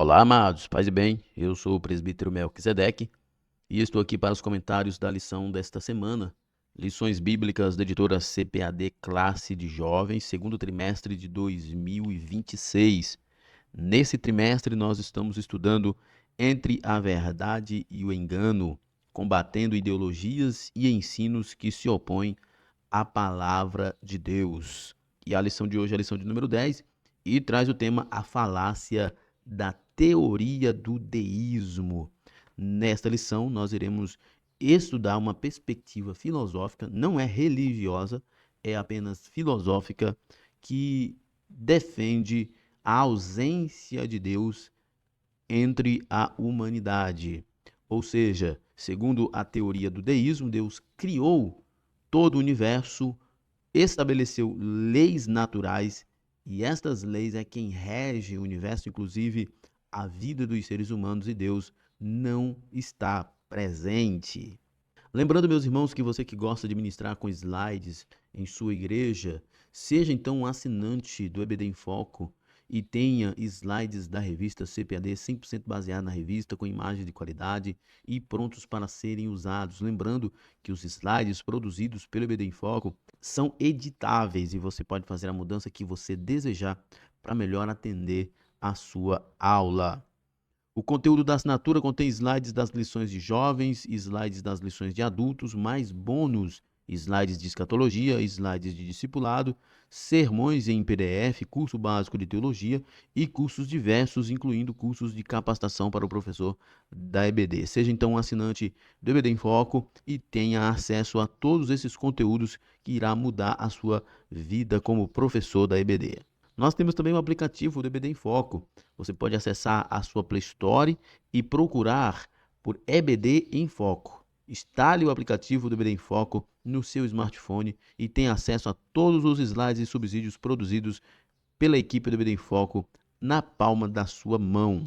Olá, amados, paz e bem. Eu sou o presbítero Melquisedeque e estou aqui para os comentários da lição desta semana. Lições bíblicas da editora CPAD Classe de Jovens, segundo trimestre de 2026. Nesse trimestre, nós estamos estudando Entre a Verdade e o Engano, combatendo ideologias e ensinos que se opõem à palavra de Deus. E a lição de hoje é a lição de número 10 e traz o tema A Falácia da Teoria do Deísmo. Nesta lição, nós iremos estudar uma perspectiva filosófica, não é religiosa, é apenas filosófica, que defende a ausência de Deus entre a humanidade. Ou seja, segundo a teoria do deísmo, Deus criou todo o universo, estabeleceu leis naturais e estas leis é quem rege o universo, inclusive a vida dos seres humanos, e Deus não está presente. Lembrando, meus irmãos, que você que gosta de ministrar com slides em sua igreja, seja então um assinante do EBD em Foco e tenha slides da revista CPAD 100% baseado na revista, com imagens de qualidade e prontos para serem usados. Lembrando que os slides produzidos pelo EBD em Foco são editáveis e você pode fazer a mudança que você desejar para melhor atender a sua aula. O conteúdo da assinatura contém slides das lições de jovens, slides das lições de adultos, mais bônus, slides de escatologia, slides de discipulado, sermões em PDF, curso básico de teologia e cursos diversos, incluindo cursos de capacitação para o professor da EBD. Seja então um assinante do EBD em Foco e tenha acesso a todos esses conteúdos que irá mudar a sua vida como professor da EBD. Nós temos também o aplicativo do EBD em Foco. Você pode acessar a sua Play Store e procurar por EBD em Foco. Instale o aplicativo do EBD em Foco no seu smartphone e tenha acesso a todos os slides e subsídios produzidos pela equipe do EBD em Foco na palma da sua mão.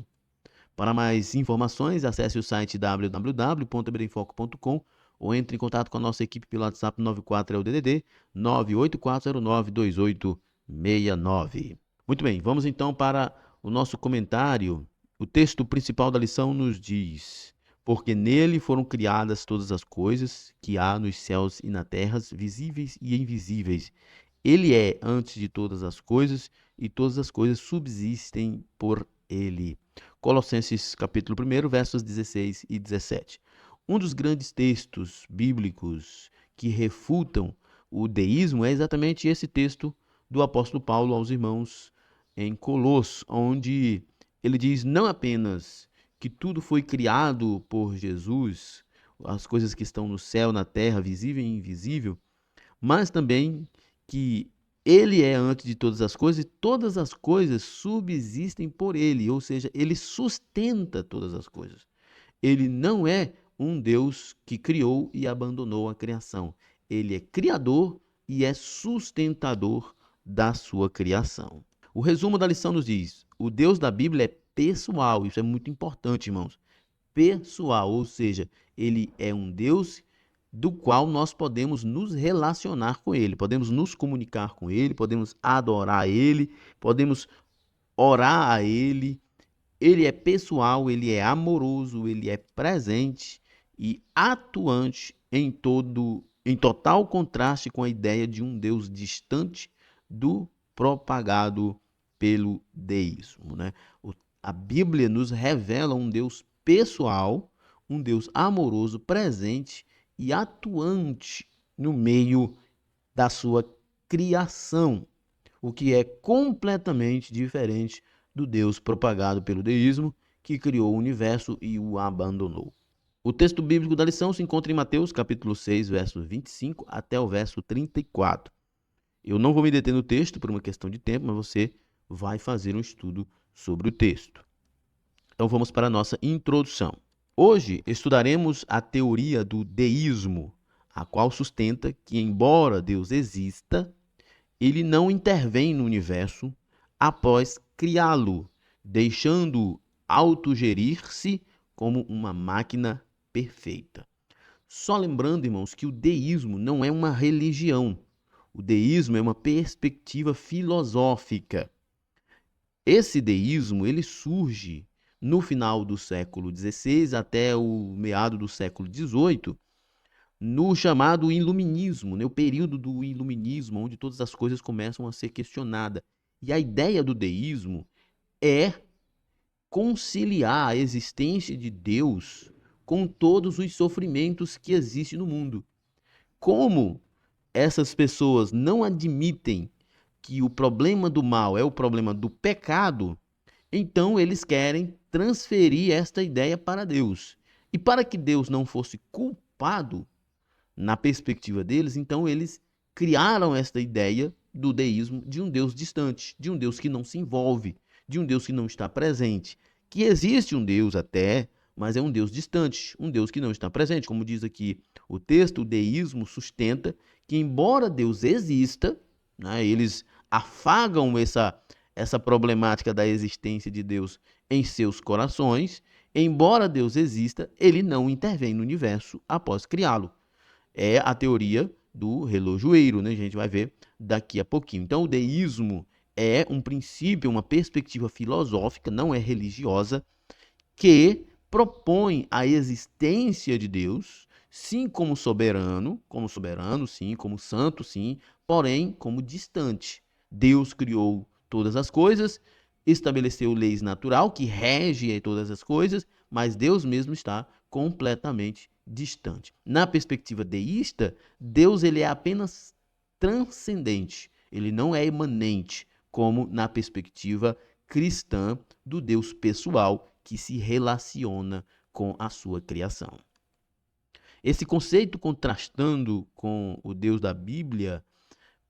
Para mais informações, acesse o site www.ebdemfoco.com ou entre em contato com a nossa equipe pelo WhatsApp 94 é o DDD 984092869. Muito bem, vamos então para o nosso comentário. O texto principal da lição nos diz: porque nele foram criadas todas as coisas que há nos céus e na terra, visíveis e invisíveis. Ele é antes de todas as coisas e todas as coisas subsistem por ele. Colossenses capítulo 1, versos 16 e 17. Um dos grandes textos bíblicos que refutam o deísmo é exatamente esse texto do apóstolo Paulo aos irmãos em Colossos, onde ele diz não apenas que tudo foi criado por Jesus, as coisas que estão no céu, na terra, visível e invisível, mas também que ele é antes de todas as coisas e todas as coisas subsistem por ele, ou seja, ele sustenta todas as coisas. Ele não é um Deus que criou e abandonou a criação. Ele é criador e é sustentador da sua criação. O resumo da lição nos diz: o Deus da Bíblia é pessoal, isso é muito importante, irmãos. Pessoal, ou seja, ele é um Deus do qual nós podemos nos relacionar com ele, podemos nos comunicar com ele, podemos adorar ele, podemos orar a ele. Ele é pessoal, ele é amoroso, ele é presente e atuante em total contraste com a ideia de um Deus distante do propagado pelo deísmo, né? A Bíblia nos revela um Deus pessoal, um Deus amoroso, presente e atuante no meio da sua criação, o que é completamente diferente do Deus propagado pelo deísmo, que criou o universo e o abandonou. O texto bíblico da lição se encontra em Mateus, capítulo 6, verso 25 até o verso 34. Eu não vou me deter no texto por uma questão de tempo, mas você vai fazer um estudo sobre o texto. Então vamos para a nossa introdução. Hoje estudaremos a teoria do deísmo, a qual sustenta que, embora Deus exista, ele não intervém no universo após criá-lo, deixando-o autogerir-se como uma máquina perfeita. Só lembrando, irmãos, que o deísmo não é uma religião. O deísmo é uma perspectiva filosófica. Esse deísmo, ele surge no final do século XVI até o meado do século XVIII, no chamado Iluminismo, né, o período do Iluminismo, onde todas as coisas começam a ser questionadas. E a ideia do deísmo é conciliar a existência de Deus com todos os sofrimentos que existem no mundo. Como essas pessoas não admitem que o problema do mal é o problema do pecado, então eles querem transferir esta ideia para Deus. E para que Deus não fosse culpado, na perspectiva deles, então eles criaram esta ideia do deísmo de um Deus distante, de um Deus que não se envolve, de um Deus que não está presente. Que existe um Deus até, mas é um Deus distante, um Deus que não está presente. Como diz aqui o texto, o deísmo sustenta que, embora Deus exista, né, eles afagam essa problemática da existência de Deus em seus corações. Embora Deus exista, ele não intervém no universo após criá-lo. É a teoria do relojoeiro, né? A gente vai ver daqui a pouquinho. Então, o deísmo é um princípio, uma perspectiva filosófica, não é religiosa, que propõe a existência de Deus, sim, como soberano, sim, como santo, sim, porém como distante. Deus criou todas as coisas, estabeleceu leis natural que rege todas as coisas, mas Deus mesmo está completamente distante. Na perspectiva deísta, Deus ele é apenas transcendente, ele não é imanente, como na perspectiva cristã do Deus pessoal que se relaciona com a sua criação. Esse conceito, contrastando com o Deus da Bíblia,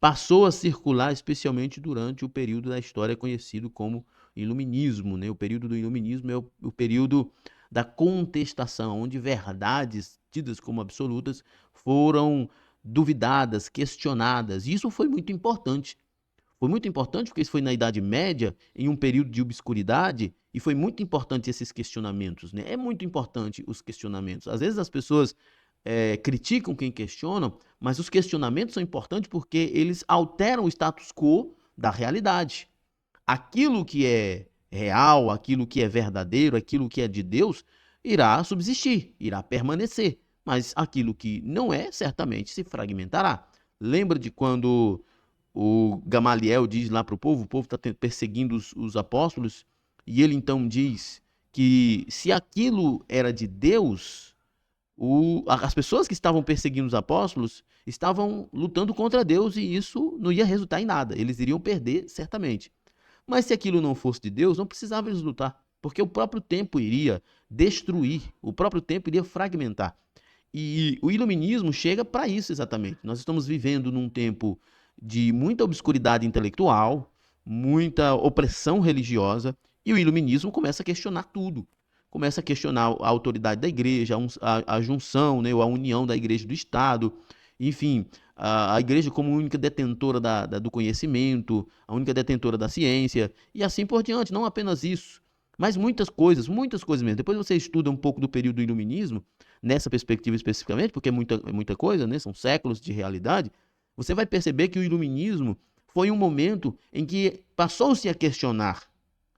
passou a circular especialmente durante o período da história conhecido como Iluminismo, né? O período do Iluminismo é o período da contestação, onde verdades tidas como absolutas foram duvidadas, questionadas. E isso foi muito importante. Foi muito importante porque isso foi na Idade Média, em um período de obscuridade, e foi muito importante esses questionamentos, né? É muito importante os questionamentos. Às vezes as pessoas criticam quem questiona, mas os questionamentos são importantes porque eles alteram o status quo da realidade. Aquilo que é real, aquilo que é verdadeiro, aquilo que é de Deus, irá subsistir, irá permanecer. Mas aquilo que não é, certamente se fragmentará. Lembra de quando o Gamaliel diz lá para o povo está perseguindo os apóstolos, e ele então diz que se aquilo era de Deus, as pessoas que estavam perseguindo os apóstolos estavam lutando contra Deus e isso não ia resultar em nada, eles iriam perder certamente. Mas se aquilo não fosse de Deus, não precisava eles lutar, porque o próprio tempo iria destruir, o próprio tempo iria fragmentar. E o iluminismo chega para isso exatamente. Nós estamos vivendo num tempo de muita obscuridade intelectual, muita opressão religiosa, e o iluminismo começa a questionar tudo. Começa a questionar a autoridade da igreja, a junção, né, a união da igreja e do Estado, enfim, a igreja como única detentora do conhecimento, a única detentora da ciência, e assim por diante. Não apenas isso, mas muitas coisas mesmo. Depois você estuda um pouco do período do iluminismo, nessa perspectiva especificamente, porque é muita coisa, né? São séculos de realidade, você vai perceber que o iluminismo foi um momento em que passou-se a questionar.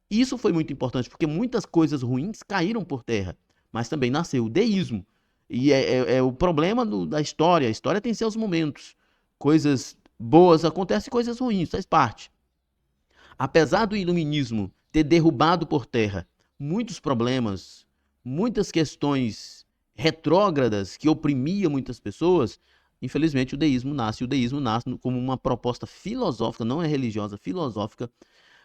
Isso foi muito importante, porque muitas coisas ruins caíram por terra, mas também nasceu o deísmo. E é o problema da história. A história tem seus momentos. Coisas boas acontecem, coisas ruins, faz parte. Apesar do iluminismo ter derrubado por terra muitos problemas, muitas questões retrógradas que oprimiam muitas pessoas, infelizmente o deísmo nasce. O deísmo nasce como uma proposta filosófica, não é religiosa, filosófica,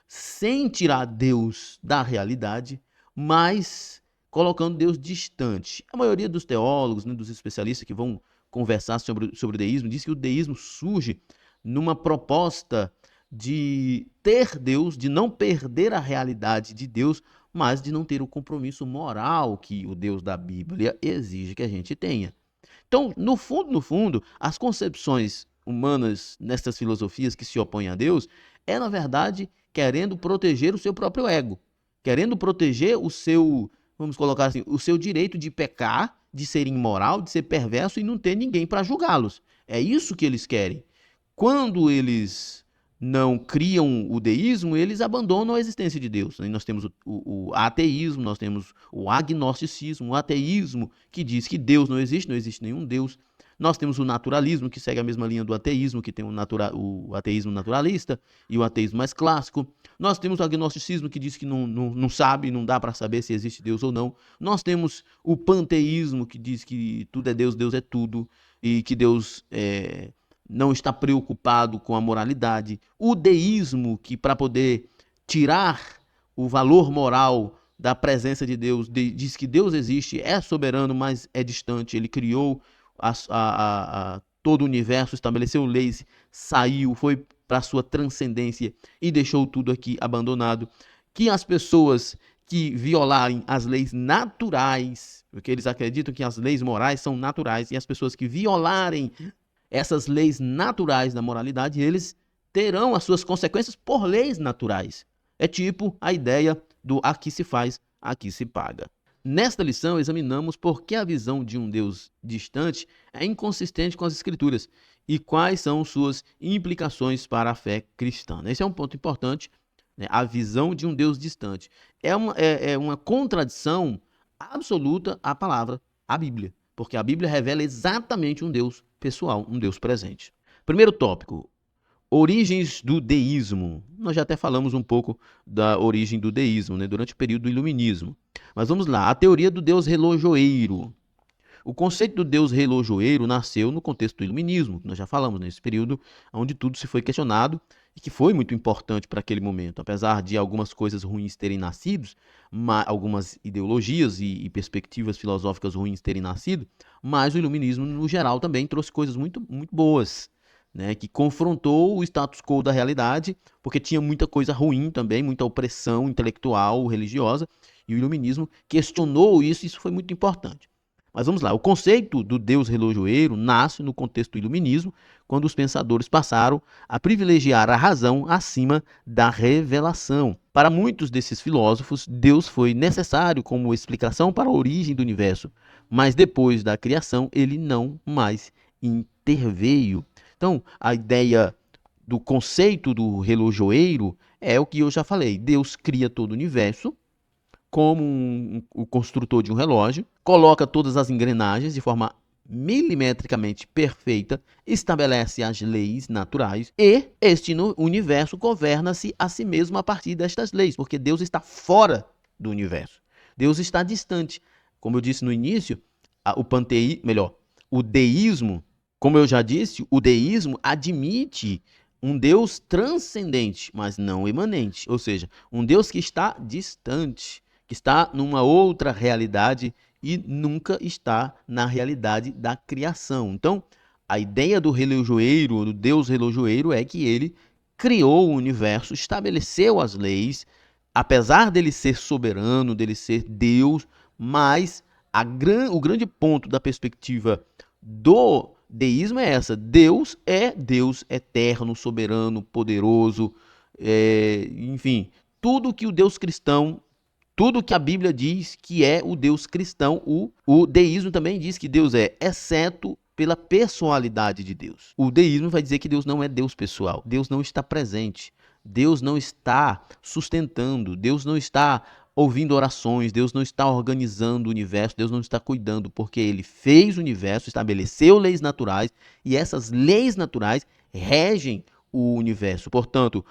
sem tirar Deus da realidade, mas colocando Deus distante. A maioria dos teólogos, né, dos especialistas que vão conversar sobre o deísmo, diz que o deísmo surge numa proposta de ter Deus, de não perder a realidade de Deus, mas de não ter o compromisso moral que o Deus da Bíblia exige que a gente tenha. Então, no fundo, as concepções humanas nessas filosofias que se opõem a Deus é, na verdade, querendo proteger o seu próprio ego, querendo proteger o seu, vamos colocar assim, o seu direito de pecar, de ser imoral, de ser perverso e não ter ninguém para julgá-los. É isso que eles querem. Quando eles não criam o deísmo, eles abandonam a existência de Deus. Aí nós temos o ateísmo, nós temos o agnosticismo, o ateísmo, que diz que Deus não existe nenhum Deus. Nós temos o naturalismo, que segue a mesma linha do ateísmo, que tem o ateísmo naturalista e o ateísmo mais clássico. Nós temos o agnosticismo, que diz que não sabe, não dá para saber se existe Deus ou não. Nós temos o panteísmo, que diz que tudo é Deus, Deus é tudo, e que Deus não está preocupado com a moralidade. O deísmo, que para poder tirar o valor moral da presença de Deus, diz que Deus existe, é soberano, mas é distante. Ele criou todo o universo, estabeleceu leis, saiu, foi para a sua transcendência e deixou tudo aqui abandonado. Que as pessoas que violarem as leis naturais, porque eles acreditam que as leis morais são naturais, e as pessoas que violarem essas leis naturais da moralidade, eles terão as suas consequências por leis naturais. É tipo a ideia do aqui se faz, aqui se paga. Nesta lição, examinamos por que a visão de um Deus distante é inconsistente com as Escrituras e quais são suas implicações para a fé cristã. Esse é um ponto importante, né? A visão de um Deus distante. É uma contradição absoluta à palavra, à Bíblia, porque a Bíblia revela exatamente um Deus pessoal, um Deus presente. Primeiro tópico, origens do deísmo. Nós já até falamos um pouco da origem do deísmo, né, durante o período do iluminismo. Mas vamos lá, a teoria do Deus relojoeiro. O conceito do Deus relojoeiro nasceu no contexto do iluminismo, nós já falamos nesse período onde tudo se foi questionado e que foi muito importante para aquele momento. Apesar de algumas coisas ruins terem nascido, algumas ideologias e perspectivas filosóficas ruins terem nascido, mas o iluminismo no geral também trouxe coisas muito, muito boas, né, que confrontou o status quo da realidade, porque tinha muita coisa ruim também, muita opressão intelectual, religiosa, e o iluminismo questionou isso, e isso foi muito importante. Mas vamos lá, o conceito do Deus relojoeiro nasce no contexto do iluminismo, quando os pensadores passaram a privilegiar a razão acima da revelação. Para muitos desses filósofos, Deus foi necessário como explicação para a origem do universo, mas depois da criação ele não mais interveio. Então, a ideia do conceito do relojoeiro é o que eu já falei. Deus cria todo o universo como o construtor de um relógio, coloca todas as engrenagens de forma milimetricamente perfeita, estabelece as leis naturais e este universo governa-se a si mesmo a partir destas leis, porque Deus está fora do universo. Deus está distante. Como eu disse no início, o deísmo, como eu já disse, o deísmo admite um Deus transcendente, mas não imanente, ou seja, um Deus que está distante, que está numa outra realidade e nunca está na realidade da criação. Então, a ideia do relojoeiro, do Deus relojoeiro, é que ele criou o universo, estabeleceu as leis, apesar dele ser soberano, dele ser Deus, mas o grande ponto da perspectiva do deísmo é essa: Deus é Deus eterno, soberano, poderoso, enfim, tudo que o Deus cristão, tudo que a Bíblia diz que é o Deus cristão, o deísmo também diz que Deus é, exceto pela pessoalidade de Deus. O deísmo vai dizer que Deus não é Deus pessoal, Deus não está presente, Deus não está sustentando, Deus não está ouvindo orações, Deus não está organizando o universo, Deus não está cuidando, porque ele fez o universo, estabeleceu leis naturais e essas leis naturais regem o universo. Portanto,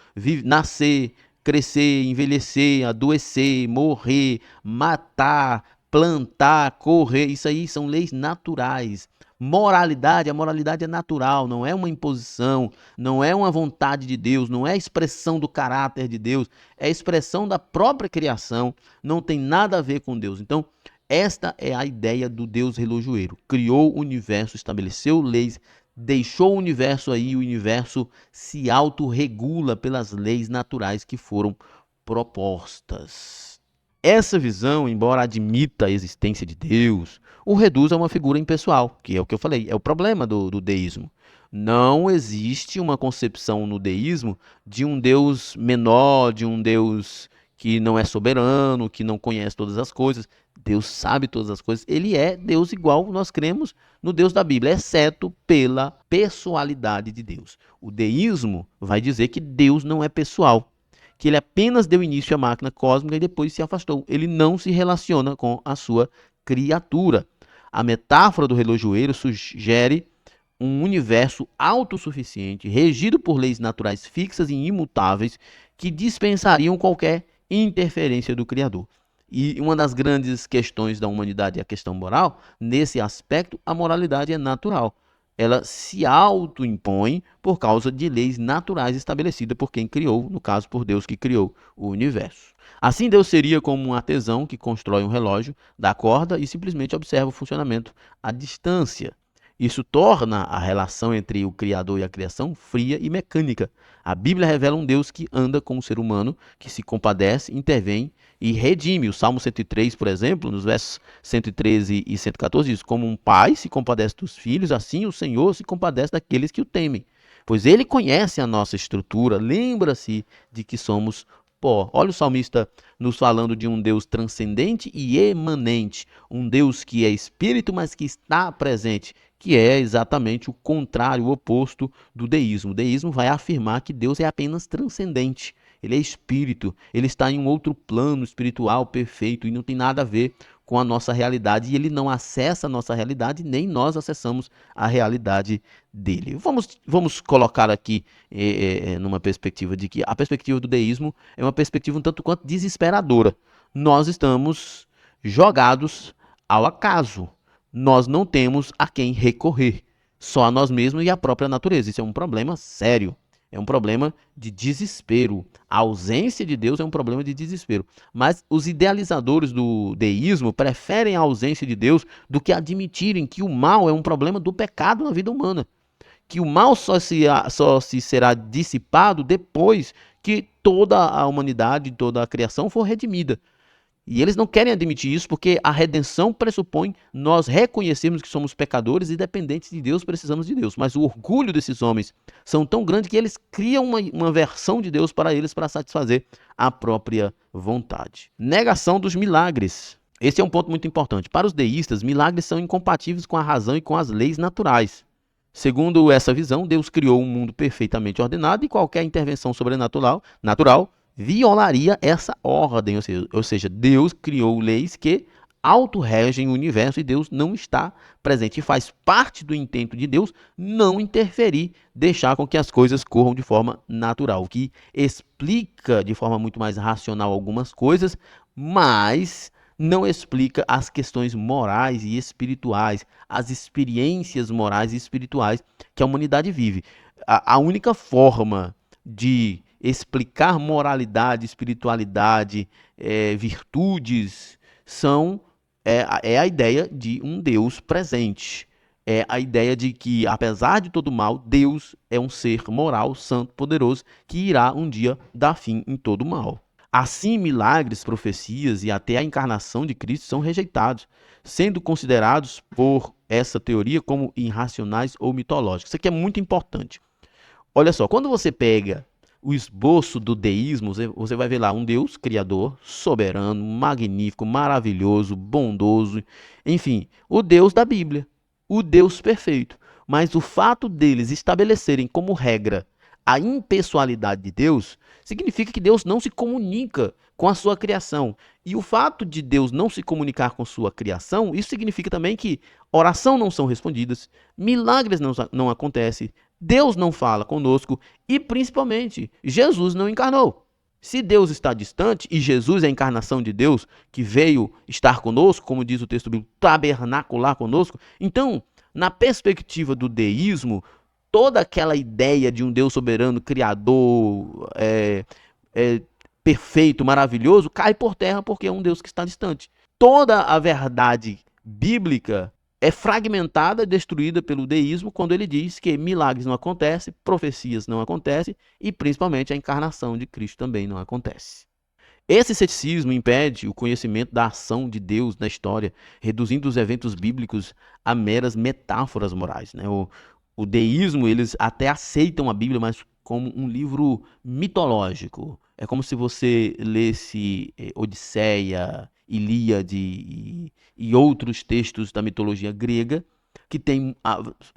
nascer, crescer, envelhecer, adoecer, morrer, matar, plantar, correr, isso aí são leis naturais. A moralidade é natural, não é uma imposição, não é uma vontade de Deus, não é expressão do caráter de Deus, é expressão da própria criação, não tem nada a ver com Deus. Então, esta é a ideia do Deus relojoeiro. Criou o universo, estabeleceu leis, deixou o universo aí, o universo se autorregula pelas leis naturais que foram propostas. Essa visão, embora admita a existência de Deus, o reduz a uma figura impessoal, que é o que eu falei, é o problema do deísmo. Não existe uma concepção no deísmo de um Deus menor, de um Deus que não é soberano, que não conhece todas as coisas. Deus sabe todas as coisas. Ele é Deus igual nós cremos no Deus da Bíblia, exceto pela pessoalidade de Deus. O deísmo vai dizer que Deus não é pessoal, que ele apenas deu início à máquina cósmica e depois se afastou. Ele não se relaciona com a sua criatura. A metáfora do relojoeiro sugere um universo autossuficiente, regido por leis naturais fixas e imutáveis, que dispensariam qualquer interferência do Criador. E uma das grandes questões da humanidade é a questão moral. Nesse aspecto, a moralidade é natural. Ela se autoimpõe por causa de leis naturais estabelecidas por quem criou, no caso, por Deus que criou o universo. Assim, Deus seria como um artesão que constrói um relógio, dá corda e simplesmente observa o funcionamento à distância. Isso torna a relação entre o Criador e a criação fria e mecânica. A Bíblia revela um Deus que anda com o ser humano, que se compadece, intervém e redime. O Salmo 103, por exemplo, nos versos 113 e 114, diz: como um pai se compadece dos filhos, assim o Senhor se compadece daqueles que o temem. Pois ele conhece a nossa estrutura, lembra-se de que somos pó. Olha o salmista nos falando de um Deus transcendente e emanente, um Deus que é espírito, mas que está presente, que é exatamente o contrário, o oposto do deísmo. O deísmo vai afirmar que Deus é apenas transcendente, ele é espírito, ele está em um outro plano espiritual perfeito e não tem nada a ver com a nossa realidade, e ele não acessa a nossa realidade, nem nós acessamos a realidade dele. Vamos colocar aqui numa perspectiva de que a perspectiva do deísmo é uma perspectiva um tanto quanto desesperadora. Nós estamos jogados ao acaso. Nós não temos a quem recorrer, só a nós mesmos e a própria natureza. Isso é um problema sério, é um problema de desespero. A ausência de Deus é um problema de desespero. Mas os idealizadores do deísmo preferem a ausência de Deus do que admitirem que o mal é um problema do pecado na vida humana, que o mal só se será dissipado depois que toda a humanidade, toda a criação for redimida. E eles não querem admitir isso porque a redenção pressupõe nós reconhecermos que somos pecadores e dependentes de Deus, precisamos de Deus. Mas o orgulho desses homens são tão grande que eles criam uma versão de Deus para eles para satisfazer a própria vontade. Negação dos milagres. Esse é um ponto muito importante. Para os deístas, milagres são incompatíveis com a razão e com as leis naturais. Segundo essa visão, Deus criou um mundo perfeitamente ordenado e qualquer intervenção sobrenatural violaria essa ordem, ou seja, Deus criou leis que autorregem o universo e Deus não está presente. E faz parte do intento de Deus não interferir, deixar com que as coisas corram de forma natural, o que explica de forma muito mais racional algumas coisas, mas não explica as questões morais e espirituais, as experiências morais e espirituais que a humanidade vive. A única forma de explicar moralidade, espiritualidade, virtudes, é a ideia de um Deus presente. É a ideia de que, apesar de todo mal, Deus é um ser moral, santo, poderoso, que irá um dia dar fim em todo mal. Assim, milagres, profecias e até a encarnação de Cristo são rejeitados, sendo considerados por essa teoria como irracionais ou mitológicos. Isso aqui é muito importante. Olha só, quando você pega o esboço do deísmo, você vai ver lá um Deus criador, soberano, magnífico, maravilhoso, bondoso, enfim, o Deus da Bíblia, o Deus perfeito. Mas o fato deles estabelecerem como regra a impessoalidade de Deus significa que Deus não se comunica com a sua criação. E o fato de Deus não se comunicar com sua criação, isso significa também que oração não são respondidas, milagres não acontecem, Deus não fala conosco e, principalmente, Jesus não encarnou. Se Deus está distante e Jesus é a encarnação de Deus que veio estar conosco, como diz o texto bíblico, tabernacular conosco, então, na perspectiva do deísmo, toda aquela ideia de um Deus soberano, criador, perfeito, maravilhoso, cai por terra porque é um Deus que está distante. Toda a verdade bíblica é fragmentada, destruída pelo deísmo, quando ele diz que milagres não acontecem, profecias não acontecem e, principalmente, a encarnação de Cristo também não acontece. Esse ceticismo impede o conhecimento da ação de Deus na história, reduzindo os eventos bíblicos a meras metáforas morais, né? O deísmo, eles até aceitam a Bíblia, mas como um livro mitológico. É como se você lesse Odisseia, Ilíade e outros textos da mitologia grega, que têm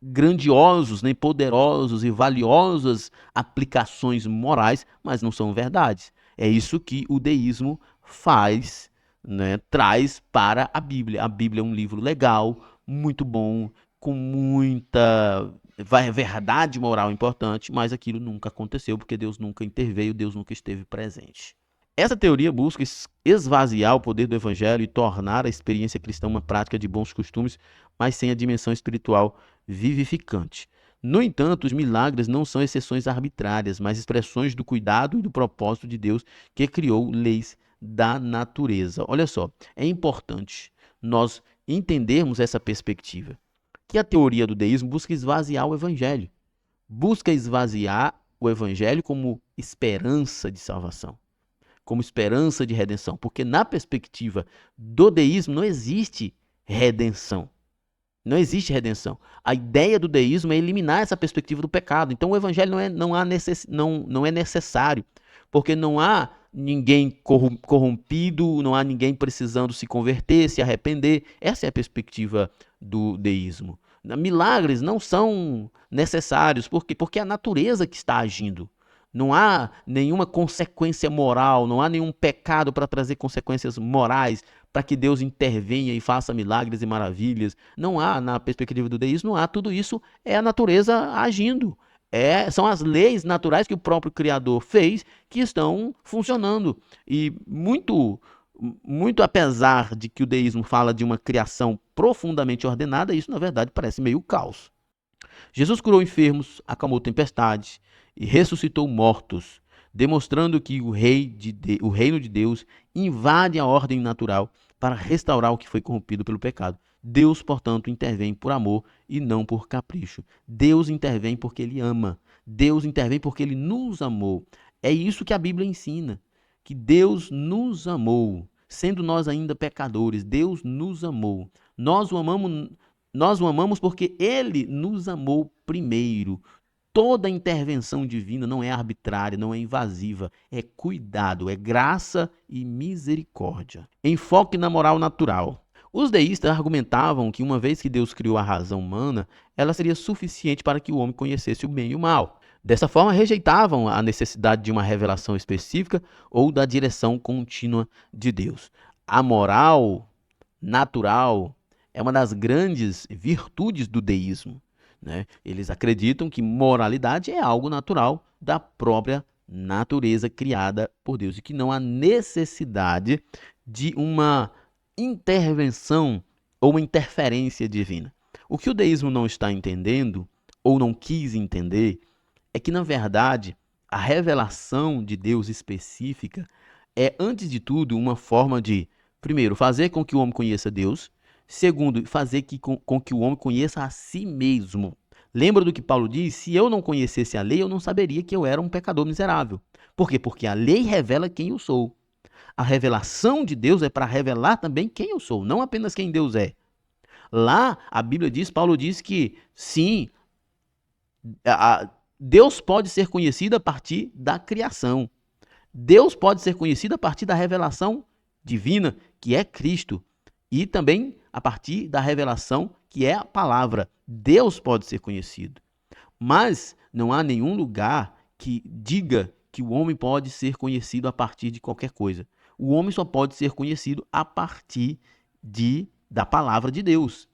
grandiosos, né, poderosos e valiosas aplicações morais, mas não são verdades. É isso que o deísmo faz, né, traz para a Bíblia. A Bíblia é um livro legal, muito bom, com muita verdade moral importante, mas aquilo nunca aconteceu porque Deus nunca interveio, Deus nunca esteve presente. Essa teoria busca esvaziar o poder do evangelho e tornar a experiência cristã uma prática de bons costumes, mas sem a dimensão espiritual vivificante. No entanto, os milagres não são exceções arbitrárias, mas expressões do cuidado e do propósito de Deus que criou leis da natureza. Olha só, é importante nós entendermos essa perspectiva, que a teoria do deísmo busca esvaziar o evangelho, busca esvaziar o evangelho como esperança de salvação, como esperança de redenção, porque na perspectiva do deísmo não existe redenção. Não existe redenção. A ideia do deísmo é eliminar essa perspectiva do pecado. Então o evangelho não é necessário, porque não há ninguém corrompido, não há ninguém precisando se converter, se arrepender. Essa é a perspectiva do deísmo. Milagres não são necessários, porque é a natureza que está agindo. Não há nenhuma consequência moral, não há nenhum pecado para trazer consequências morais, para que Deus intervenha e faça milagres e maravilhas. Não há, na perspectiva do deísmo, não há. Tudo isso é a natureza agindo. São as leis naturais que o próprio Criador fez que estão funcionando. E muito apesar de que o deísmo fala de uma criação profundamente ordenada, isso na verdade parece meio caos. Jesus curou enfermos, acalmou tempestades e ressuscitou mortos, demonstrando que o reino de Deus invade a ordem natural para restaurar o que foi corrompido pelo pecado. Deus, portanto, intervém por amor e não por capricho. Deus intervém porque Ele ama. Deus intervém porque Ele nos amou. É isso que a Bíblia ensina, que Deus nos amou, sendo nós ainda pecadores. Deus nos amou. Nós o amamos porque Ele nos amou primeiro. Toda intervenção divina não é arbitrária, não é invasiva, é cuidado, é graça e misericórdia. Enfoque na moral natural. Os deístas argumentavam que uma vez que Deus criou a razão humana, ela seria suficiente para que o homem conhecesse o bem e o mal. Dessa forma, rejeitavam a necessidade de uma revelação específica ou da direção contínua de Deus. A moral natural é uma das grandes virtudes do deísmo, né? Eles acreditam que moralidade é algo natural da própria natureza criada por Deus e que não há necessidade de uma intervenção ou uma interferência divina. O que o deísmo não está entendendo ou não quis entender é que, na verdade, a revelação de Deus específica é, antes de tudo, uma forma de, primeiro, fazer com que o homem conheça Deus. Segundo, fazer com que o homem conheça a si mesmo. Lembra do que Paulo diz? Se eu não conhecesse a lei, eu não saberia que eu era um pecador miserável. Por quê? Porque a lei revela quem eu sou. A revelação de Deus é para revelar também quem eu sou, não apenas quem Deus é. Lá, a Bíblia diz, Paulo diz que, sim, Deus pode ser conhecido a partir da criação. Deus pode ser conhecido a partir da revelação divina, que é Cristo. E também a partir da revelação, que é a palavra. Deus pode ser conhecido. Mas não há nenhum lugar que diga que o homem pode ser conhecido a partir de qualquer coisa. O homem só pode ser conhecido a partir da palavra de Deus.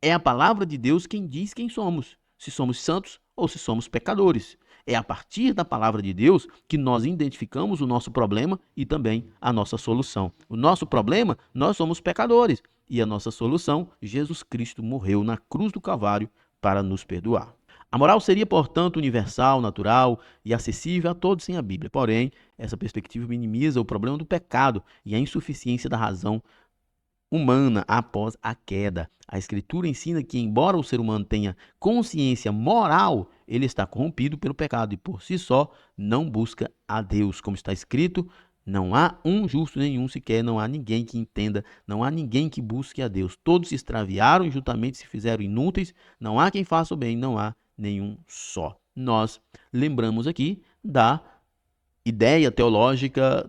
É a palavra de Deus quem diz quem somos, se somos santos ou se somos pecadores. É a partir da palavra de Deus que nós identificamos o nosso problema e também a nossa solução. O nosso problema, nós somos pecadores. E a nossa solução, Jesus Cristo morreu na cruz do Calvário para nos perdoar. A moral seria, portanto, universal, natural e acessível a todos sem a Bíblia. Porém, essa perspectiva minimiza o problema do pecado e a insuficiência da razão humana após a queda. A Escritura ensina que, embora o ser humano tenha consciência moral, ele está corrompido pelo pecado e, por si só, não busca a Deus. Como está escrito, não há um justo nenhum sequer, não há ninguém que entenda, não há ninguém que busque a Deus. Todos se extraviaram e juntamente se fizeram inúteis, não há quem faça o bem, não há nenhum só. Nós lembramos aqui da ideia teológica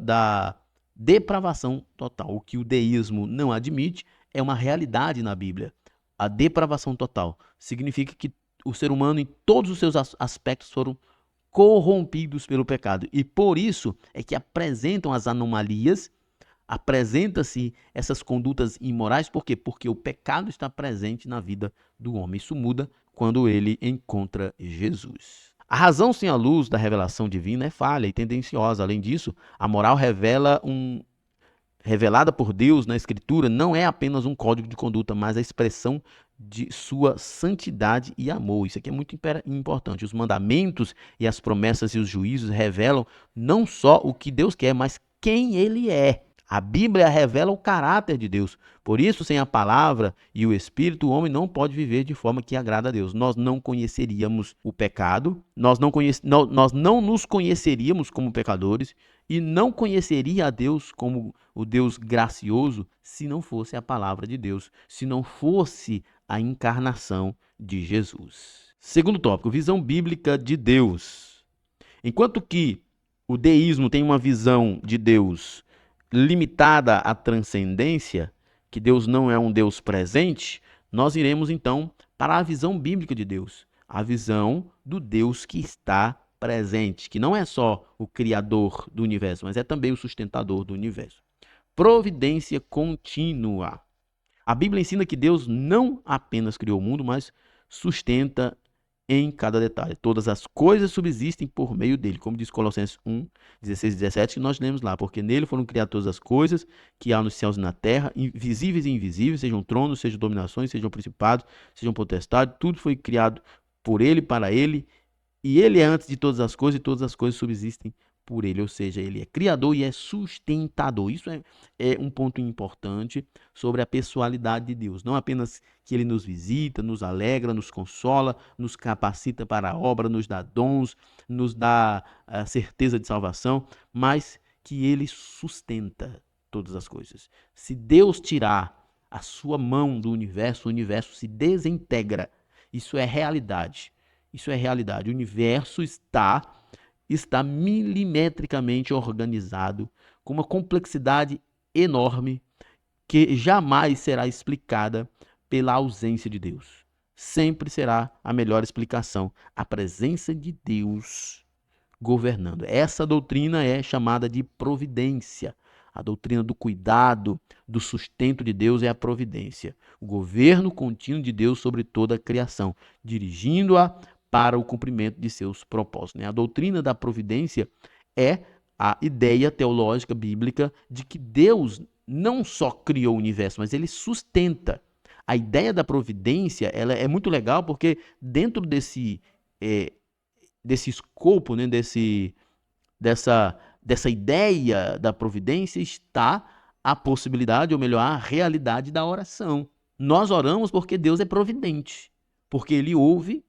depravação total. O que o deísmo não admite é uma realidade na Bíblia. A depravação total significa que o ser humano, em todos os seus aspectos, foram corrompidos pelo pecado. E por isso é que apresentam as anomalias, apresenta-se essas condutas imorais. Por quê? Porque o pecado está presente na vida do homem. Isso muda quando ele encontra Jesus. A razão sem a luz da revelação divina é falha e tendenciosa. Além disso, a moral revelada por Deus na Escritura não é apenas um código de conduta, mas a expressão de sua santidade e amor. Isso aqui é muito importante. Os mandamentos e as promessas e os juízos revelam não só o que Deus quer, mas quem Ele é. A Bíblia revela o caráter de Deus. Por isso, sem a palavra e o Espírito, o homem não pode viver de forma que agrada a Deus. Nós não conheceríamos o pecado, nós não nos conheceríamos como pecadores e não conheceria a Deus como o Deus gracioso se não fosse a palavra de Deus, se não fosse a encarnação de Jesus. Segundo tópico, visão bíblica de Deus. Enquanto que o deísmo tem uma visão de Deus limitada à transcendência, que Deus não é um Deus presente, nós iremos então para a visão bíblica de Deus, a visão do Deus que está presente, que não é só o criador do universo, mas é também o sustentador do universo. Providência contínua. A Bíblia ensina que Deus não apenas criou o mundo, mas sustenta em cada detalhe. Todas as coisas subsistem por meio dele, como diz Colossenses 1, 16 e 17, que nós lemos lá, porque nele foram criadas todas as coisas que há nos céus e na terra, visíveis e invisíveis, sejam tronos, sejam dominações, sejam principados, sejam potestades, tudo foi criado por ele, para ele, e ele é antes de todas as coisas, e todas as coisas subsistem por ele, ou seja, ele é criador e é sustentador. Isso é um ponto importante sobre a pessoalidade de Deus. Não apenas que ele nos visita, nos alegra, nos consola, nos capacita para a obra, nos dá dons, nos dá a certeza de salvação, mas que ele sustenta todas as coisas. Se Deus tirar a sua mão do universo, o universo se desintegra. Isso é realidade. Isso é realidade. O universo está milimetricamente organizado, com uma complexidade enorme que jamais será explicada pela ausência de Deus. Sempre será a melhor explicação, a presença de Deus governando. Essa doutrina é chamada de providência. A doutrina do cuidado, do sustento de Deus é a providência. O governo contínuo de Deus sobre toda a criação, dirigindo-a para o cumprimento de seus propósitos. A doutrina da providência é a ideia teológica bíblica de que Deus não só criou o universo, mas ele sustenta. A ideia da providência ela é muito legal porque dentro desse escopo, né, dessa ideia da providência está a possibilidade, ou melhor, a realidade da oração. Nós oramos porque Deus é providente, porque ele ouve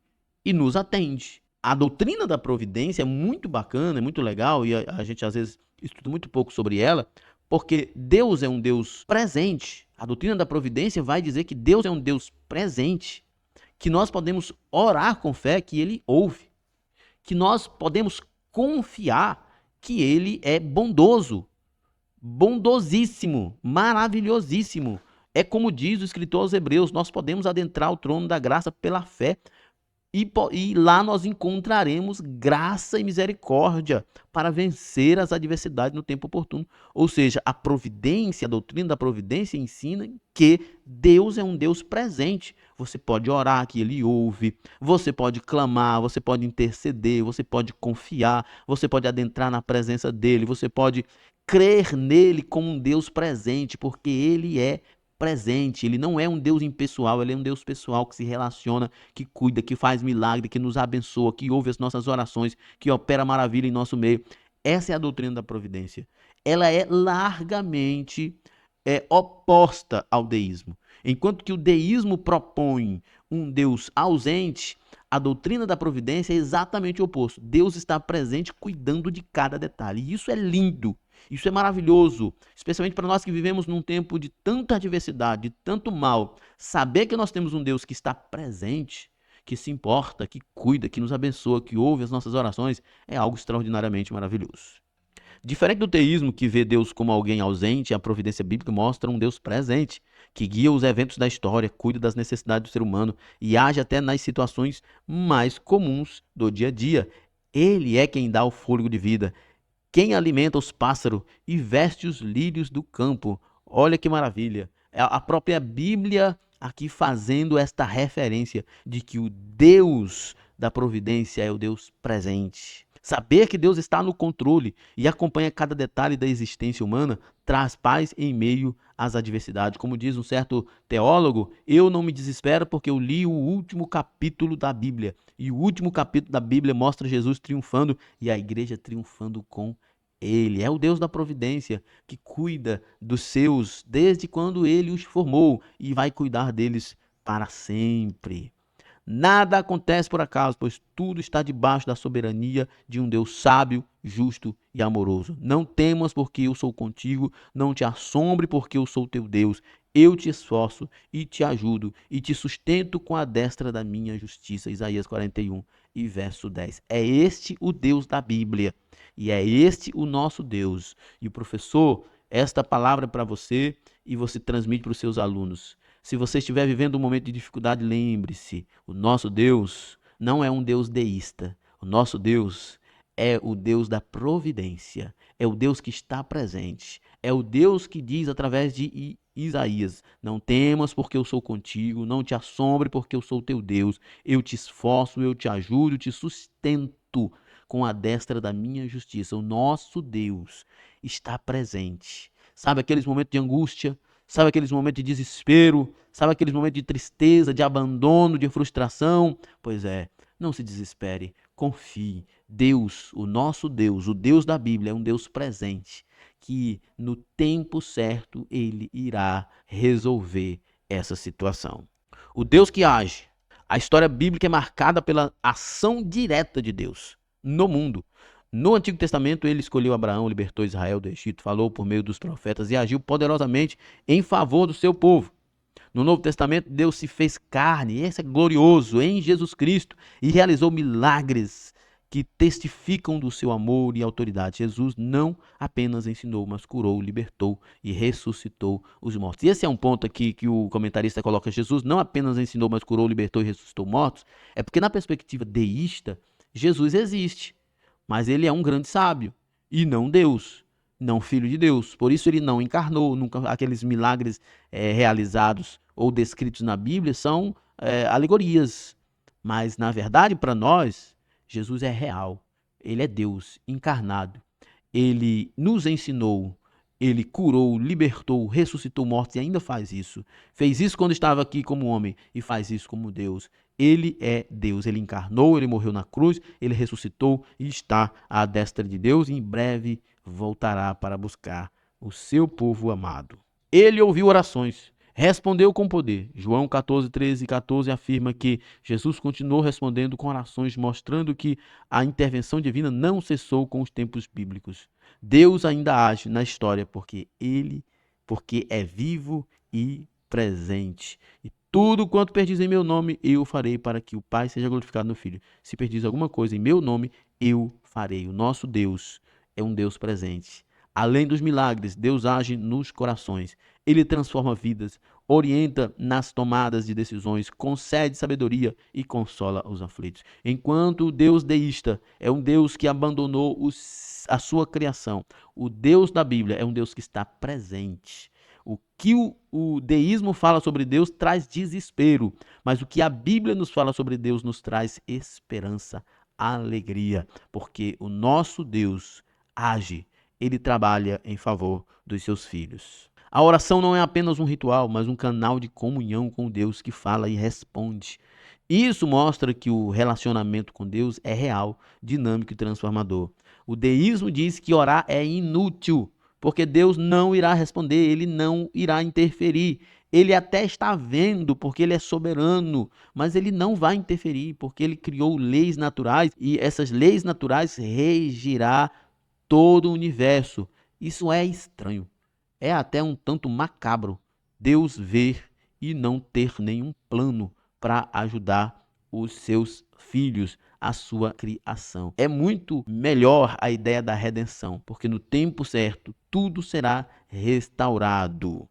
e nos atende. A doutrina da providência é muito bacana, é muito legal, e a gente às vezes estuda muito pouco sobre ela, porque Deus é um Deus presente. A doutrina da providência vai dizer que Deus é um Deus presente, que nós podemos orar com fé que ele ouve, que nós podemos confiar que ele é bondoso, bondosíssimo, maravilhosíssimo. É como diz o escritor aos Hebreus, nós podemos adentrar o trono da graça pela fé, e lá nós encontraremos graça e misericórdia para vencer as adversidades no tempo oportuno. Ou seja, a providência, a doutrina da providência ensina que Deus é um Deus presente. Você pode orar que ele ouve, você pode clamar, você pode interceder, você pode confiar, você pode adentrar na presença dele, você pode crer nele como um Deus presente, porque ele é presente, ele não é um Deus impessoal, ele é um Deus pessoal que se relaciona, que cuida, que faz milagre, que nos abençoa, que ouve as nossas orações, que opera maravilha em nosso meio. Essa é a doutrina da providência. Ela é largamente oposta ao deísmo. Enquanto que o deísmo propõe um Deus ausente, a doutrina da providência é exatamente o oposto. Deus está presente cuidando de cada detalhe. E isso é lindo. Isso é maravilhoso, especialmente para nós que vivemos num tempo de tanta adversidade, de tanto mal. Saber que nós temos um Deus que está presente, que se importa, que cuida, que nos abençoa, que ouve as nossas orações, é algo extraordinariamente maravilhoso. Diferente do teísmo, que vê Deus como alguém ausente, a providência bíblica mostra um Deus presente, que guia os eventos da história, cuida das necessidades do ser humano e age até nas situações mais comuns do dia a dia. Ele é quem dá o fôlego de vida, quem alimenta os pássaros e veste os lírios do campo. Olha que maravilha. É a própria Bíblia aqui fazendo esta referência de que o Deus da providência é o Deus presente. Saber que Deus está no controle e acompanha cada detalhe da existência humana traz paz em meio às adversidades. Como diz um certo teólogo, eu não me desespero porque eu li o último capítulo da Bíblia. E o último capítulo da Bíblia mostra Jesus triunfando e a igreja triunfando com ele. É o Deus da providência que cuida dos seus desde quando ele os formou e vai cuidar deles para sempre. Nada acontece por acaso, pois tudo está debaixo da soberania de um Deus sábio, justo e amoroso. Não temas, porque eu sou contigo, não te assombre, porque eu sou teu Deus. Eu te esforço e te ajudo e te sustento com a destra da minha justiça. Isaías 41 e verso 10. É este o Deus da Bíblia e é este o nosso Deus. E o professor, esta palavra é para você e você transmite para os seus alunos. Se você estiver vivendo um momento de dificuldade, lembre-se, o nosso Deus não é um Deus deísta. O nosso Deus é o Deus da providência. É o Deus que está presente. É o Deus que diz através de Isaías: não temas, porque eu sou contigo. Não te assombre, porque eu sou teu Deus. Eu te esforço, eu te ajudo, te sustento com a destra da minha justiça. O nosso Deus está presente. Sabe aqueles momentos de angústia? Sabe aqueles momentos de desespero? Sabe aqueles momentos de tristeza, de abandono, de frustração? Pois é, não se desespere, confie. Deus, o nosso Deus, o Deus da Bíblia, é um Deus presente, que no tempo certo ele irá resolver essa situação. O Deus que age. A história bíblica é marcada pela ação direta de Deus no mundo. No Antigo Testamento, ele escolheu Abraão, libertou Israel do Egito, falou por meio dos profetas e agiu poderosamente em favor do seu povo. No Novo Testamento, Deus se fez carne, esse é glorioso, em Jesus Cristo, e realizou milagres que testificam do seu amor e autoridade. Jesus não apenas ensinou, mas curou, libertou e ressuscitou os mortos. E esse é um ponto aqui que o comentarista coloca: Jesus não apenas ensinou, mas curou, libertou e ressuscitou mortos. É porque na perspectiva deísta, Jesus existe, mas ele é um grande sábio e não Deus, não filho de Deus. Por isso ele não encarnou, nunca aqueles milagres realizados ou descritos na Bíblia são alegorias. Mas na verdade, para nós, Jesus é real. Ele é Deus encarnado. Ele nos ensinou, ele curou, libertou, ressuscitou mortos e ainda faz isso. Fez isso quando estava aqui como homem e faz isso como Deus. Ele é Deus, ele encarnou, ele morreu na cruz, ele ressuscitou e está à destra de Deus e em breve voltará para buscar o seu povo amado. Ele ouviu orações, respondeu com poder. João 14, 13 e 14 afirma que Jesus continuou respondendo com orações, mostrando que a intervenção divina não cessou com os tempos bíblicos. Deus ainda age na história porque é vivo e presente. E tudo quanto perdis em meu nome, eu farei para que o Pai seja glorificado no Filho. Se perdis alguma coisa em meu nome, eu farei. O nosso Deus é um Deus presente. Além dos milagres, Deus age nos corações. Ele transforma vidas, orienta nas tomadas de decisões, concede sabedoria e consola os aflitos. Enquanto o Deus deísta é um Deus que abandonou a sua criação, o Deus da Bíblia é um Deus que está presente. O que o deísmo fala sobre Deus traz desespero, mas o que a Bíblia nos fala sobre Deus nos traz esperança, alegria, porque o nosso Deus age, ele trabalha em favor dos seus filhos. A oração não é apenas um ritual, mas um canal de comunhão com Deus que fala e responde. Isso mostra que o relacionamento com Deus é real, dinâmico e transformador. O deísmo diz que orar é inútil, porque Deus não irá responder, ele não irá interferir. Ele até está vendo, porque ele é soberano, mas ele não vai interferir, porque ele criou leis naturais e essas leis naturais regirá todo o universo. Isso é estranho. É até um tanto macabro Deus ver e não ter nenhum plano para ajudar os seus filhos a sua criação. É muito melhor a ideia da redenção, porque no tempo certo tudo será restaurado.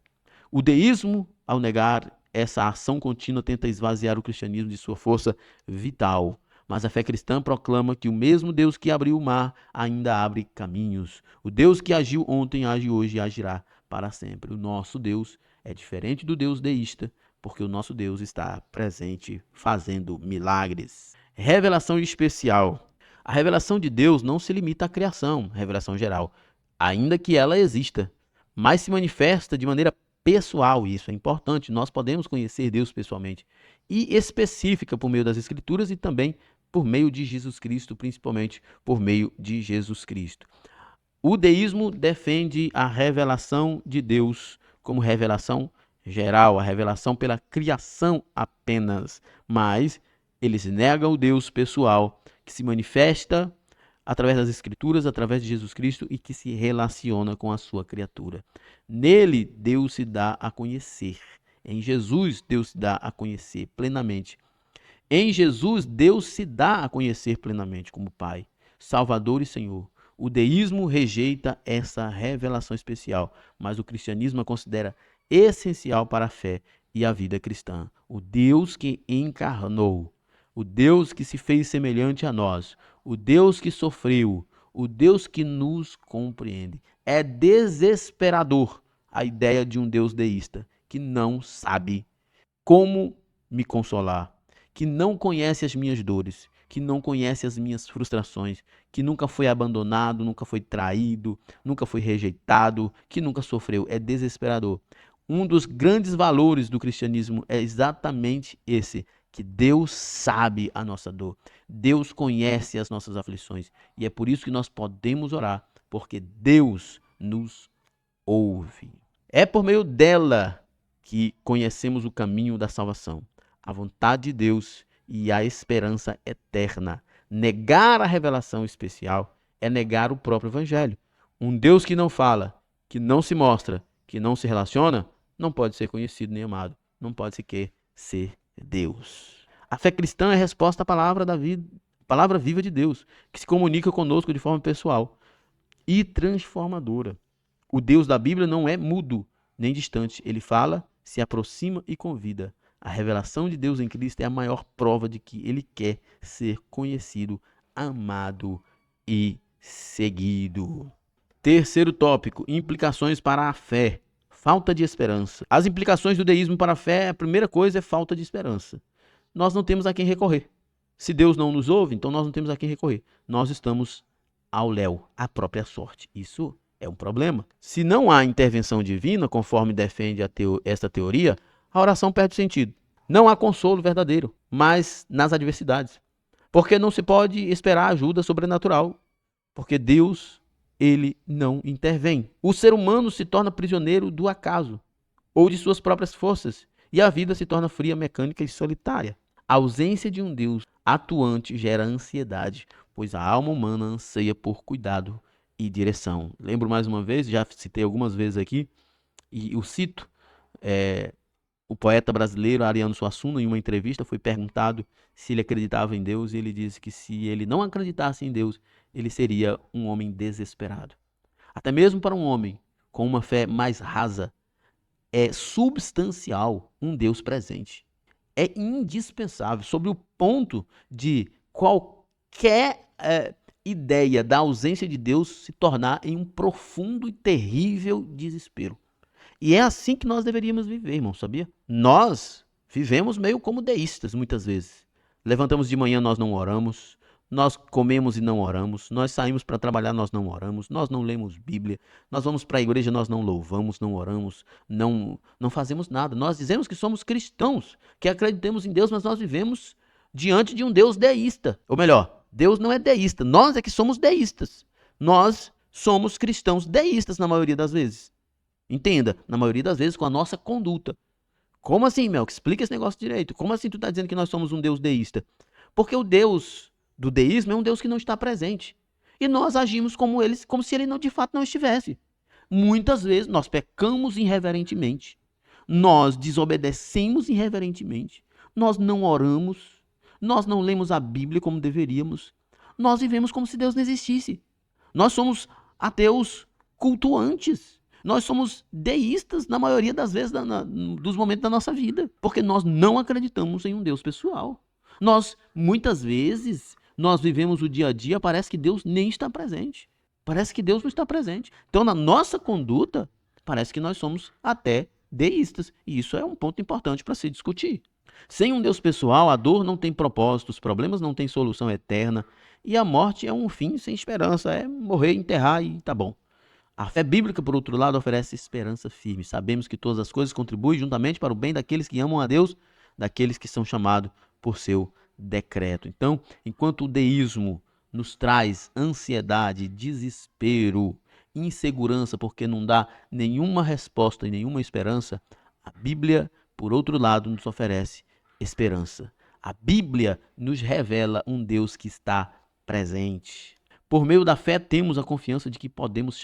O deísmo, ao negar essa ação contínua, tenta esvaziar o cristianismo de sua força vital. Mas a fé cristã proclama que o mesmo Deus que abriu o mar ainda abre caminhos. O Deus que agiu ontem, age hoje e agirá para sempre. O nosso Deus é diferente do Deus deísta, porque o nosso Deus está presente fazendo milagres. Revelação especial. A revelação de Deus não se limita à criação, revelação geral, ainda que ela exista, mas se manifesta de maneira pessoal, e isso é importante. Nós podemos conhecer Deus pessoalmente e específica por meio das Escrituras e também por meio de Jesus Cristo, principalmente por meio de Jesus Cristo. O deísmo defende a revelação de Deus como revelação geral, a revelação pela criação apenas, mas eles negam o Deus pessoal que se manifesta através das Escrituras, através de Jesus Cristo e que se relaciona com a sua criatura. Nele, Deus se dá a conhecer. Em Jesus, Deus se dá a conhecer plenamente. Em Jesus, Deus se dá a conhecer plenamente como Pai, Salvador e Senhor. O deísmo rejeita essa revelação especial, mas o cristianismo a considera essencial para a fé e a vida cristã. O Deus que encarnou, o Deus que se fez semelhante a nós, o Deus que sofreu, o Deus que nos compreende. É desesperador a ideia de um Deus deísta que não sabe como me consolar, que não conhece as minhas dores, que não conhece as minhas frustrações, que nunca foi abandonado, nunca foi traído, nunca foi rejeitado, que nunca sofreu. É desesperador. Um dos grandes valores do cristianismo é exatamente esse, que Deus sabe a nossa dor, Deus conhece as nossas aflições, e é por isso que nós podemos orar, porque Deus nos ouve. É por meio dela que conhecemos o caminho da salvação, a vontade de Deus e a esperança eterna. Negar a revelação especial é negar o próprio evangelho. Um Deus que não fala, que não se mostra, que não se relaciona, não pode ser conhecido nem amado, não pode sequer ser Deus. A fé cristã é a resposta à palavra da vida, palavra viva de Deus, que se comunica conosco de forma pessoal e transformadora. O Deus da Bíblia não é mudo nem distante, ele fala, se aproxima e convida. A revelação de Deus em Cristo é a maior prova de que ele quer ser conhecido, amado e seguido. Terceiro tópico, implicações para a fé. Falta de esperança. As implicações do deísmo para a fé, a primeira coisa é falta de esperança. Nós não temos a quem recorrer. Se Deus não nos ouve, então nós não temos a quem recorrer. Nós estamos ao léu, à própria sorte. Isso é um problema. Se não há intervenção divina, conforme defende esta teoria, a oração perde sentido. Não há consolo verdadeiro, mas nas adversidades. Porque não se pode esperar ajuda sobrenatural. Porque Deus, ele não intervém. O ser humano se torna prisioneiro do acaso ou de suas próprias forças, e a vida se torna fria, mecânica e solitária. A ausência de um Deus atuante gera ansiedade, pois a alma humana anseia por cuidado e direção. Lembro mais uma vez, já citei algumas vezes aqui, e o cito, o poeta brasileiro Ariano Suassuna, em uma entrevista, foi perguntado se ele acreditava em Deus, e ele disse que se ele não acreditasse em Deus, ele seria um homem desesperado. Até mesmo para um homem com uma fé mais rasa, é substancial um Deus presente. É indispensável, sobre o ponto de qualquer ideia da ausência de Deus se tornar em um profundo e terrível desespero. E é assim que nós deveríamos viver, irmão, sabia? Nós vivemos meio como deístas, muitas vezes. Levantamos de manhã, nós não oramos. Nós comemos e não oramos. Nós saímos para trabalhar, nós não oramos. Nós não lemos Bíblia. Nós vamos para a igreja, nós não louvamos, não oramos. Não fazemos nada. Nós dizemos que somos cristãos, que acreditamos em Deus, mas nós vivemos diante de um Deus deísta. Ou melhor, Deus não é deísta. Nós é que somos deístas. Nós somos cristãos deístas na maioria das vezes. Entenda, na maioria das vezes com a nossa conduta. Como assim, Melk? Explica esse negócio direito. Como assim tu está dizendo que nós somos um Deus deísta? Porque o Deus do deísmo é um Deus que não está presente. E nós agimos como se ele de fato não estivesse. Muitas vezes nós pecamos irreverentemente. Nós desobedecemos irreverentemente. Nós não oramos. Nós não lemos a Bíblia como deveríamos. Nós vivemos como se Deus não existisse. Nós somos ateus cultuantes. Nós somos deístas na maioria das vezes, dos momentos da nossa vida. Porque nós não acreditamos em um Deus pessoal. Muitas vezes, nós vivemos o dia a dia, parece que Deus nem está presente. Parece que Deus não está presente. Então, na nossa conduta, parece que nós somos até deístas. E isso é um ponto importante para se discutir. Sem um Deus pessoal, a dor não tem propósito, os problemas não têm solução eterna. E a morte é um fim sem esperança, é morrer, enterrar e tá bom. A fé bíblica, por outro lado, oferece esperança firme. Sabemos que todas as coisas contribuem juntamente para o bem daqueles que amam a Deus, daqueles que são chamados por seu decreto. Então, enquanto o deísmo nos traz ansiedade, desespero, insegurança, porque não dá nenhuma resposta e nenhuma esperança, a Bíblia, por outro lado, nos oferece esperança. A Bíblia nos revela um Deus que está presente. Por meio da fé, temos a confiança de que podemos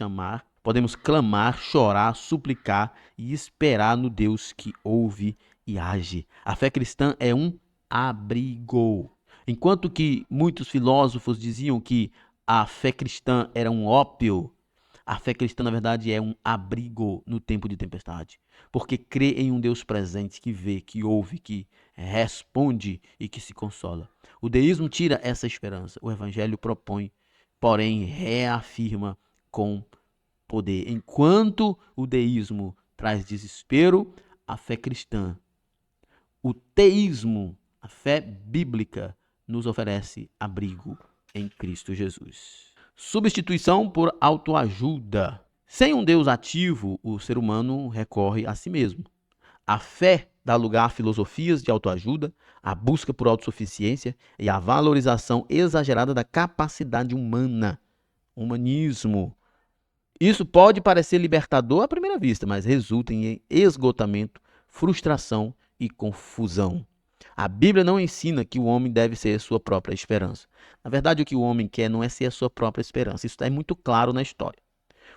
clamar, chorar, suplicar e esperar no Deus que ouve e age. A fé cristã é um abrigo. Enquanto que muitos filósofos diziam que a fé cristã era um ópio, a fé cristã, na verdade, é um abrigo no tempo de tempestade. Porque crê em um Deus presente que vê, que ouve, que responde e que se consola. O deísmo tira essa esperança. O evangelho propõe, porém reafirma com poder. Enquanto o deísmo traz desespero, a fé cristã, o teísmo, a fé bíblica, nos oferece abrigo em Cristo Jesus. Substituição por autoajuda. Sem um Deus ativo, o ser humano recorre a si mesmo. A fé dá lugar a filosofias de autoajuda, a busca por autossuficiência e a valorização exagerada da capacidade humana. Humanismo. Isso pode parecer libertador à primeira vista, mas resulta em esgotamento, frustração e confusão. A Bíblia não ensina que o homem deve ser sua própria esperança. Na verdade, o que o homem quer não é ser a sua própria esperança. Isso é muito claro na história.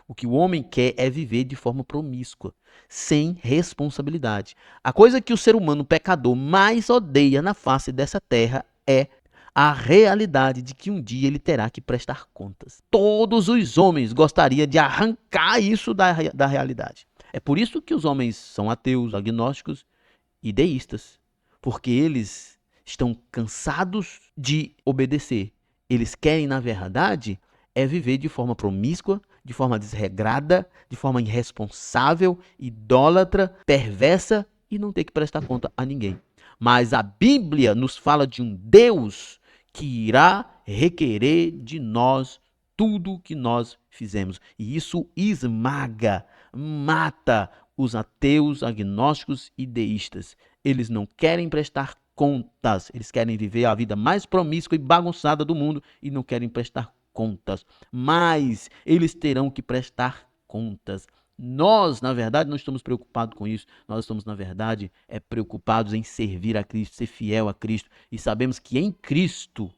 O que o homem quer é viver de forma promíscua, sem responsabilidade. A coisa que o ser humano pecador mais odeia na face dessa terra é a realidade de que um dia ele terá que prestar contas. Todos os homens gostariam de arrancar isso da realidade. É por isso que os homens são ateus, agnósticos e deístas. Porque eles estão cansados de obedecer. Eles querem, na verdade, viver de forma promíscua, de forma desregrada, de forma irresponsável, idólatra, perversa e não ter que prestar conta a ninguém. Mas a Bíblia nos fala de um Deus que irá requerer de nós tudo que nós fizemos. E isso esmaga, mata os ateus, agnósticos e deístas. Eles não querem prestar contas, eles querem viver a vida mais promíscua e bagunçada do mundo e não querem prestar contas. Mas eles terão que prestar contas. Nós, na verdade, não estamos preocupados com isso. Nós estamos, na verdade, preocupados em servir a Cristo, ser fiel a Cristo. E sabemos que em Cristo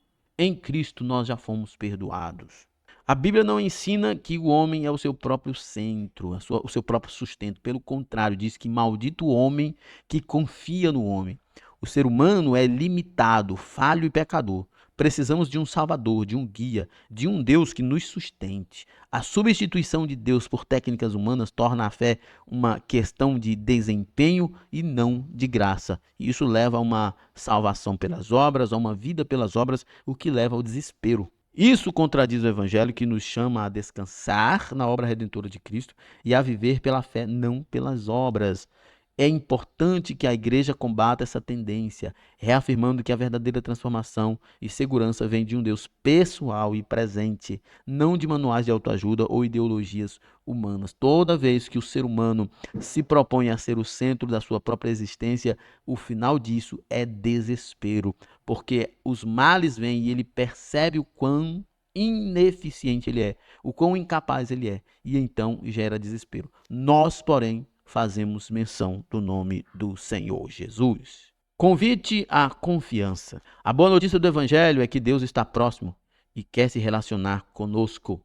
nós já fomos perdoados. A Bíblia não ensina que o homem é o seu próprio centro, o seu próprio sustento. Pelo contrário, diz que maldito o homem que confia no homem. O ser humano é limitado, falho e pecador. Precisamos de um Salvador, de um guia, de um Deus que nos sustente. A substituição de Deus por técnicas humanas torna a fé uma questão de desempenho e não de graça. E isso leva a uma salvação pelas obras, a uma vida pelas obras, o que leva ao desespero. Isso contradiz o Evangelho, que nos chama a descansar na obra redentora de Cristo e a viver pela fé, não pelas obras. É importante que a igreja combata essa tendência, reafirmando que a verdadeira transformação e segurança vem de um Deus pessoal e presente, não de manuais de autoajuda ou ideologias humanas. Toda vez que o ser humano se propõe a ser o centro da sua própria existência, o final disso é desespero, porque os males vêm e ele percebe o quão ineficiente ele é, o quão incapaz ele é, e então gera desespero. Nós, porém, fazemos menção do nome do Senhor Jesus. Convite à confiança. A boa notícia do Evangelho é que Deus está próximo e quer se relacionar conosco.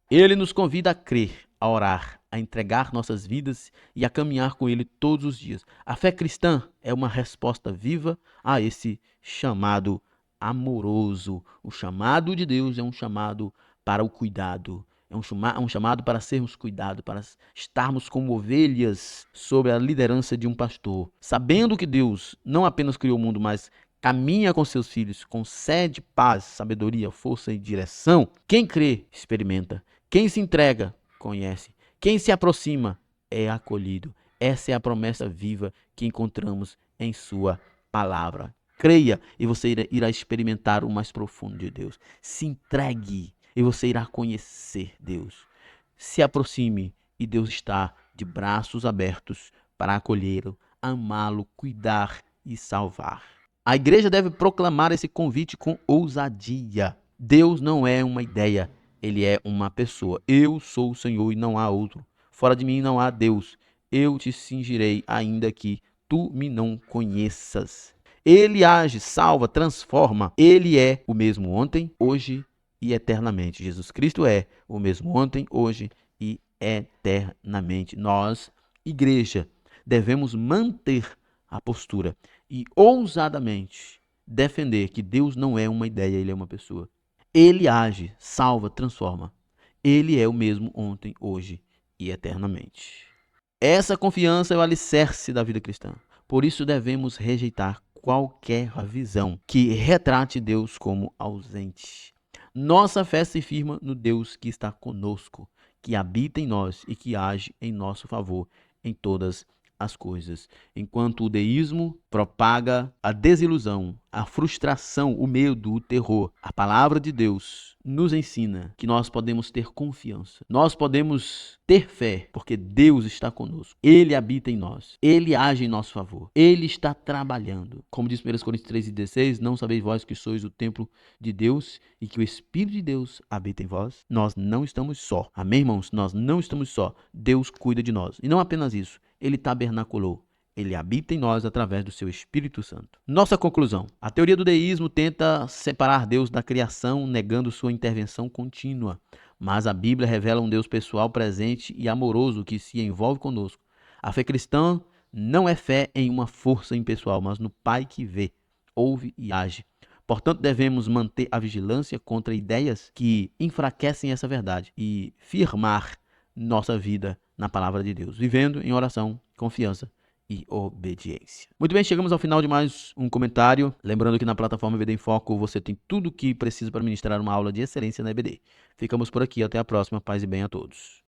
Ele nos convida a crer, a orar, a entregar nossas vidas e a caminhar com Ele todos os dias. A fé cristã é uma resposta viva a esse chamado amoroso. O chamado de Deus é um chamado para o cuidado. É um chamado para sermos cuidados, para estarmos como ovelhas sob a liderança de um pastor. Sabendo que Deus não apenas criou o mundo, mas caminha com seus filhos, concede paz, sabedoria, força e direção. Quem crê, experimenta. Quem se entrega, conhece. Quem se aproxima, é acolhido. Essa é a promessa viva que encontramos em sua palavra. Creia e você irá experimentar o mais profundo de Deus. Se entregue e você irá conhecer Deus. Se aproxime e Deus está de braços abertos para acolhê-lo, amá-lo, cuidar e salvar. A igreja deve proclamar esse convite com ousadia. Deus não é uma ideia, ele é uma pessoa. Eu sou o Senhor e não há outro. Fora de mim não há Deus. Eu te cingirei, ainda que tu me não conheças. Ele age, salva, transforma. Ele é o mesmo ontem, hoje e eternamente. Jesus Cristo é o mesmo ontem, hoje e eternamente. Nós, igreja, devemos manter a postura e ousadamente defender que Deus não é uma ideia, ele é uma pessoa. Ele age, salva, transforma. Ele é o mesmo ontem, hoje e eternamente. Essa confiança é o alicerce da vida cristã. Por isso devemos rejeitar qualquer visão que retrate Deus como ausente. Nossa fé se firma no Deus que está conosco, que habita em nós e que age em nosso favor em todas as coisas. Enquanto o deísmo propaga a desilusão, a frustração, o medo, o terror, a palavra de Deus nos ensina que nós podemos ter confiança. Nós podemos ter fé, porque Deus está conosco. Ele habita em nós. Ele age em nosso favor. Ele está trabalhando. Como diz 1 Coríntios 3,16, não sabeis vós que sois o templo de Deus e que o Espírito de Deus habita em vós? Nós não estamos só. Amém, irmãos? Nós não estamos só. Deus cuida de nós. E não apenas isso. Ele tabernaculou. Ele habita em nós através do seu Espírito Santo. Nossa conclusão. A teoria do deísmo tenta separar Deus da criação, negando sua intervenção contínua. Mas a Bíblia revela um Deus pessoal, presente e amoroso que se envolve conosco. A fé cristã não é fé em uma força impessoal, mas no Pai que vê, ouve e age. Portanto, devemos manter a vigilância contra ideias que enfraquecem essa verdade e firmar nossa vida na palavra de Deus, vivendo em oração, confiança e obediência. Muito bem, chegamos ao final de mais um comentário. Lembrando que na plataforma EBD em Foco você tem tudo o que precisa para ministrar uma aula de excelência na EBD. Ficamos por aqui, até a próxima. Paz e bem a todos.